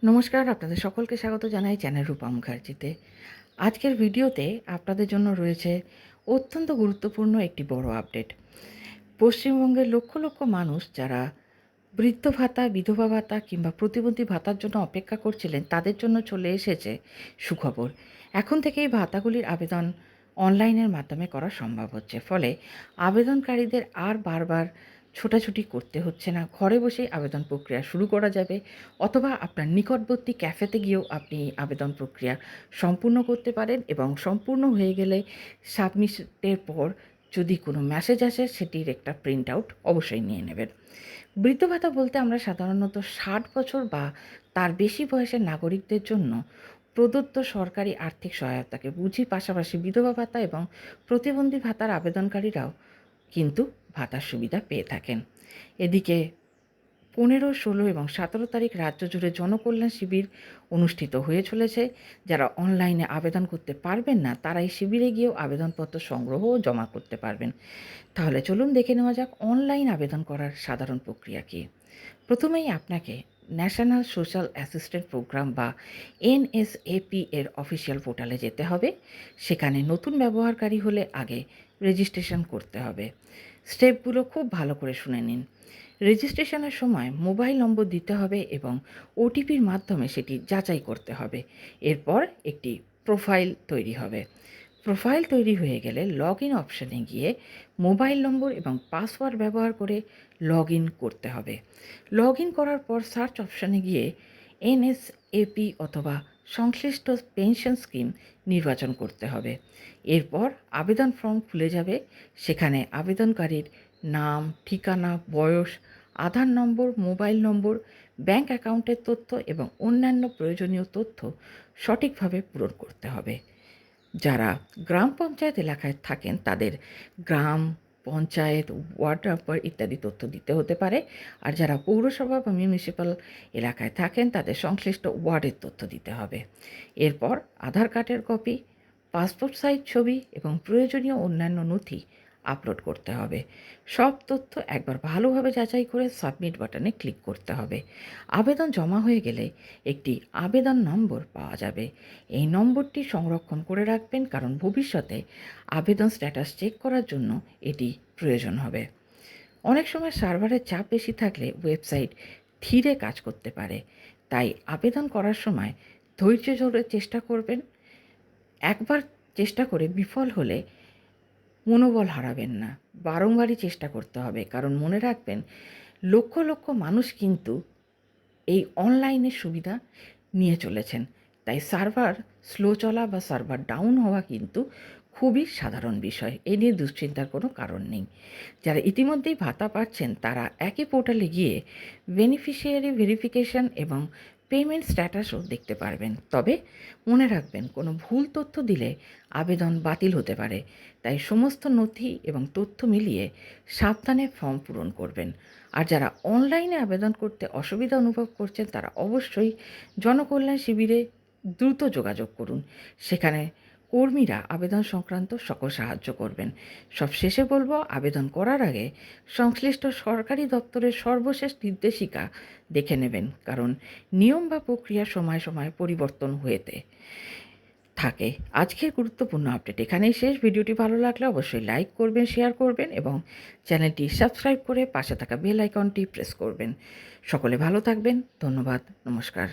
নমস্কার, আপনাদের সকলকে স্বাগত জানাই চ্যানেল রূপা মুখার্জিতে। আজকের ভিডিওতে আপনাদের জন্য রয়েছে অত্যন্ত গুরুত্বপূর্ণ একটি বড় আপডেট। পশ্চিমবঙ্গের লক্ষ লক্ষ মানুষ যারা বৃদ্ধ ভাতা, বিধবা ভাতা কিংবা প্রতিবন্ধী ভাতার জন্য অপেক্ষা করছিলেন, তাদের জন্য চলে এসেছে সুখবর। এখন থেকে এই ভাতাগুলির আবেদন অনলাইনের মাধ্যমে করা সম্ভব হচ্ছে। ফলে আবেদনকারীদের আর বারবার ছোটাছুটি করতে হচ্ছে না। ঘরে বসেই আবেদন প্রক্রিয়া শুরু করা যাবে, অথবা আপনার নিকটবর্তী ক্যাফেতে গিয়েও আপনি আবেদন প্রক্রিয়া সম্পূর্ণ করতে পারেন এবং সম্পূর্ণ হয়ে গেলে সাবমিটের পর যদি কোনো মেসেজ আসে, সেটির একটা প্রিন্ট আউট অবশ্যই নিয়ে নেবেন। বৃদ্ধ ভাতা বলতে আমরা সাধারণত 60 বছর বা তার বেশি বয়সের নাগরিকদের জন্য প্রদত্ত সরকারি আর্থিক সহায়তাকে বুঝি। পাশাপাশি বিধবা ভাতা এবং প্রতিবন্ধী ভাতার আবেদনকারীরাও কিন্তু ভাতার সুবিধা পেয়ে থাকেন। এদিকে 15, 16 এবং 17 তারিখ রাজ্য জুড়ে জনকল্যাণ শিবির অনুষ্ঠিত হয়ে চলেছে। যারা অনলাইনে আবেদন করতে পারবেন না, তারা এই শিবিরে গিয়েও আবেদনপত্র সংগ্রহ ও জমা করতে পারবেন। তাহলে চলুন দেখে নেওয়া যাক অনলাইন আবেদন করার সাধারণ প্রক্রিয়া কী। প্রথমেই আপনাকে ন্যাশনাল সোশ্যাল অ্যাসিস্ট্যান্ট প্রোগ্রাম বা এনএসএপি এর অফিসিয়াল পোর্টালে যেতে হবে। সেখানে নতুন ব্যবহারকারী হলে আগে রেজিস্ট্রেশন করতে হবে। স্টেপগুলো খুব ভালো করে শুনে নিন। রেজিস্ট্রেশনের সময় মোবাইল নম্বর দিতে হবে এবং ওটিপির মাধ্যমে সেটি যাচাই করতে হবে। এরপর একটি প্রোফাইল তৈরি হবে। প্রোফাইল তৈরি হয়ে গেলে লগ ইন অপশানে গিয়ে মোবাইল নম্বর এবং পাসওয়ার্ড ব্যবহার করে লগ ইন করতে হবে। লগ ইন করার পর সার্চ অপশানে গিয়ে এনএসএপি অথবা সংশ্লিষ্ট পেনশন স্কিম নির্বাচন করতে হবে। এরপর আবেদন ফর্ম খুলে যাবে। সেখানে আবেদনকারীর নাম, ঠিকানা, বয়স, আধার নম্বর, মোবাইল নম্বর, ব্যাংক অ্যাকাউন্টের তথ্য এবং অন্যান্য প্রয়োজনীয় তথ্য সঠিকভাবে পূরণ করতে হবে। যারা গ্রাম পঞ্চায়েত এলাকায় থাকেন, তাদের গ্রাম পঞ্চায়েত, ওয়ার্ড নাম্বার ইত্যাদি তথ্য দিতে হতে পারে। আর যারা পৌরসভা বা মিউনিসিপ্যাল এলাকায় থাকেন, তাদের সংশ্লিষ্ট ওয়ার্ডের তথ্য দিতে হবে। এরপর আধার কার্ডের কপি, পাসপোর্ট সাইজ ছবি এবং প্রয়োজনীয় অন্যান্য নথি আপলোড করতে হবে। সব তথ্য একবার ভালোভাবে যাচাই করে সাবমিট বাটনে ক্লিক করতে হবে। আবেদন জমা হয়ে গেলে একটি আবেদন নম্বর পাওয়া যাবে। এই নম্বরটি সংরক্ষণ করে রাখবেন, কারণ ভবিষ্যতে আবেদন স্ট্যাটাস চেক করার জন্য এটি প্রয়োজন হবে। অনেক সময় সার্ভারের চাপ বেশি থাকলে ওয়েবসাইট ধীরে কাজ করতে পারে, তাই আবেদন করার সময় ধৈর্য ধরে চেষ্টা করবেন। একবার চেষ্টা করে বিফল হলে মনোবল হারাবেন না, বারংবারই চেষ্টা করতে হবে। কারণ মনে রাখবেন, লক্ষ লক্ষ মানুষ কিন্তু এই অনলাইনের সুবিধা নিয়ে চলেছেন। তাই সার্ভার স্লো চলা বা সার্ভার ডাউন হওয়া কিন্তু খুবই সাধারণ বিষয়। এ নিয়ে দুশ্চিন্তার কোনো কারণ নেই। যারা ইতিমধ্যেই ভাতা পাচ্ছেন, তারা একই পোর্টালে গিয়ে বেনিফিশিয়ারি ভেরিফিকেশন এবং পেমেন্ট স্ট্যাটাসও দেখতে পারবেন। তবে মনে রাখবেন, কোনো ভুল তথ্য দিলে আবেদন বাতিল হতে পারে। তাই সমস্ত নথি এবং তথ্য মিলিয়ে সাবধানে ফর্ম পূরণ করবেন। আর যারা অনলাইনে আবেদন করতে অসুবিধা অনুভব করছেন, তারা অবশ্যই জনকল্যাণ শিবিরে দ্রুত যোগাযোগ করুন। সেখানে কর্মীরা আবেদন সংক্রান্ত সকল সাহায্য করবেন। সব শেষে বলবো, আবেদন করার আগে সংশ্লিষ্ট সরকারি দপ্তরের সর্বশেষ নির্দেশিকা দেখে নেবেন, কারণ নিয়ম বা প্রক্রিয়া সময় সময় পরিবর্তন হয়েতে থাকে। আজকের গুরুত্বপূর্ণ আপডেট এখানেই শেষ। ভিডিওটি ভালো লাগলে অবশ্যই লাইক করবেন, শেয়ার করবেন এবং চ্যানেলটি সাবস্ক্রাইব করে পাশে থাকা বেল আইকনটি প্রেস করবেন। সকলে ভালো থাকবেন। ধন্যবাদ। নমস্কার।